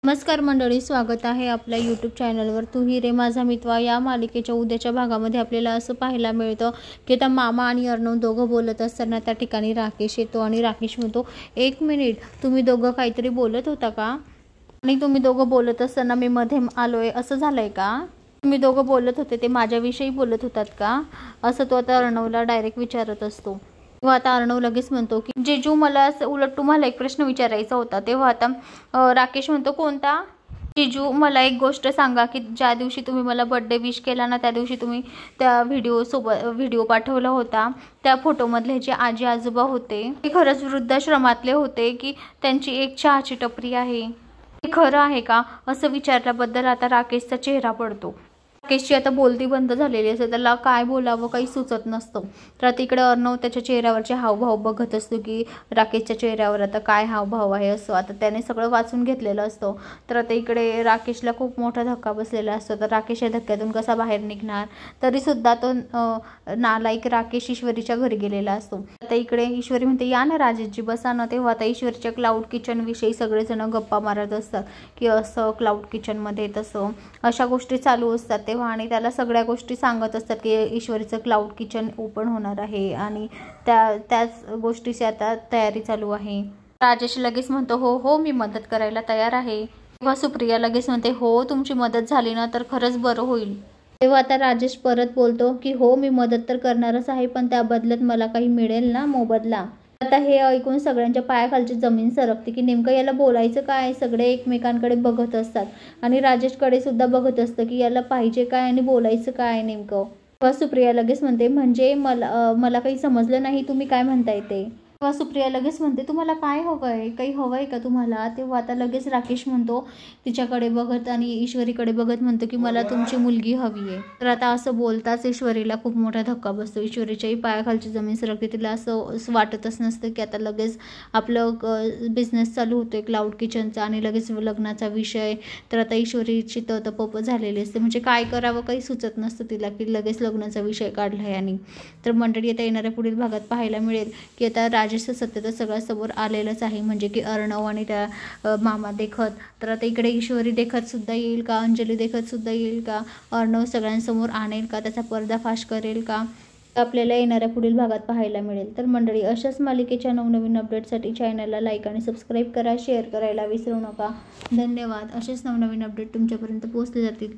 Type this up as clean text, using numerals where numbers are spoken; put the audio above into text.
नमस्कार मंडळी, स्वागत आहे आपल्या यूट्यूब चॅनलवर तू ही रे माझा मित्र या मालिकेच्या उद्याच्या भागामध्ये आपल्याला असं पाहायला मिळतं की आता मामा आणि अर्णव दोघं बोलत असताना त्या ठिकाणी राकेश येतो आणि राकेश म्हणतो, एक मिनिट, तुम्ही दोघं काहीतरी बोलत होता का? आणि तुम्ही दोघं बोलत असताना मी मध्ये आलोय, असं झालंय का? तुम्ही दोघं बोलत होते ते माझ्याविषयी बोलत होतात का? असं तो आता अर्णवला डायरेक्ट विचारत असतो. तेव्हा आता अर्णव लगेच म्हणतो की जेजू, मला उलट तुम्हाला एक प्रश्न विचारायचा होता. तेव्हा आता राकेश म्हणतो, कोणता? जेजू, मला एक गोष्ट सांगा की ज्या दिवशी तुम्ही मला बर्थडे विश केला ना, त्या दिवशी तुम्ही त्या व्हिडिओ पाठवला होता, त्या फोटोमधले जे आजी आजोबा होते ते खरंच वृद्धाश्रमातले होते की त्यांची एक चहाची टपरी आहे? हे खरं आहे का? असं विचारल्याबद्दल आता राकेशचा चेहरा पडतो. राकेशची आता बोलती बंद झालेली असते, त्याला काय बोलावं काही सुचत नसतं. तर तिकडे अर्णव त्याच्या चेहऱ्यावरचे हावभाव बघत असतो की राकेशच्या चेहऱ्यावर आता काय हावभाव आहे असं. आता त्याने सगळं वाचून घेतलेलं असतं. तर आता इकडे राकेशला खूप मोठा धक्का बसलेला असतो. तर राकेश या धक्क्यातून कसा बाहेर निघणार? तरीसुद्धा तो नालायक राकेश ईश्वरीच्या घरी गेलेला असतो. आता इकडे ईश्वरी म्हणते, या ना राजेशजी, बसा ना. तेव्हा आता ईश्वरीच्या क्लाउड किचनविषयी सगळेजण गप्पा मारत असतात की असं क्लाउड किचनमध्ये तसं अशा गोष्टी चालू असतात. आणि त्याला सगळ्या गोष्टी सांगत असतात की ईश्वरीचं क्लाउड किचन ओपन होणार आहे आणि त्याच गोष्टीची आता तयारी चालू आहे. राजेश लगेच म्हणतो, हो हो, मी मदत करायला तयार आहे. तेव्हा सुप्रिया लगेच म्हणते, हो, तुमची मदत झाली ना तर खरंच बरं होईल. तेव्हा आता राजेश परत बोलतो की हो, मी मदत तर करणारच आहे, पण त्या बदल्यात मला काही मिळेल ना मोबदला. आता हे ऐकून सगळ्यांच्या पायाखालची जमीन सरकते की नेमकं याला बोलायचं काय? सगळे एकमेकांकडे बघत असतात आणि राजेशकडे सुद्धा बघत असतं की याला पाहिजे काय आणि बोलायचं काय नेमकं. तेव्हा सुप्रिया लगेच म्हणते, म्हणजे मला काही समजलं नाही, तुम्ही काय म्हणताय ते? तेव्हा सुप्रिया लगेच म्हणते, तुम्हाला काय हवंय? काही हवंय का तुम्हाला? तेव्हा आता लगेच राकेश म्हणतो तिच्याकडे बघत आणि ईश्वरीकडे बघत म्हणतो की मला तुमची मुलगी हवी आहे. तर आता असं बोलताच ईश्वरीला खूप मोठा धक्का बसतो. ईश्वरीच्याही पायाखालची जमीन सरकते. तिला असं वाटतच नसतं की आता लगेच आपलं बिझनेस चालू होतोय क्लाउड किचनचा आणि लगेच लग्नाचा विषय. तर आता ईश्वरीची तपप झालेली असते, म्हणजे काय करावं काही सुचत नसतं तिला की लगेच लग्नाचा विषय काढलाय. आणि तर मंडळी आता येणाऱ्या पुढील भागात पाहायला मिळेल की आता राजेशचं सत्य तर सगळं समोर आलेलंच आहे, म्हणजे की अर्णव आणि त्या मामा देखत. तर आता इकडे ईश्वरी देखत सुद्धा येईल का? अंजली देखत सुद्धा येईल का? अर्णव सगळ्यांसमोर आणेल का? त्याचा पर्दाफाश करेल का? आपल्याला येणाऱ्या पुढील भागात पाहायला मिळेल. तर मंडळी, अशाच मालिकेच्या नवनवीन अपडेटसाठी चॅनलला लाईक आणि सबस्क्राईब करा, शेअर करायला विसरू नका. धन्यवाद. असेच नवनवीन अपडेट तुमच्यापर्यंत पोहोचले जातील.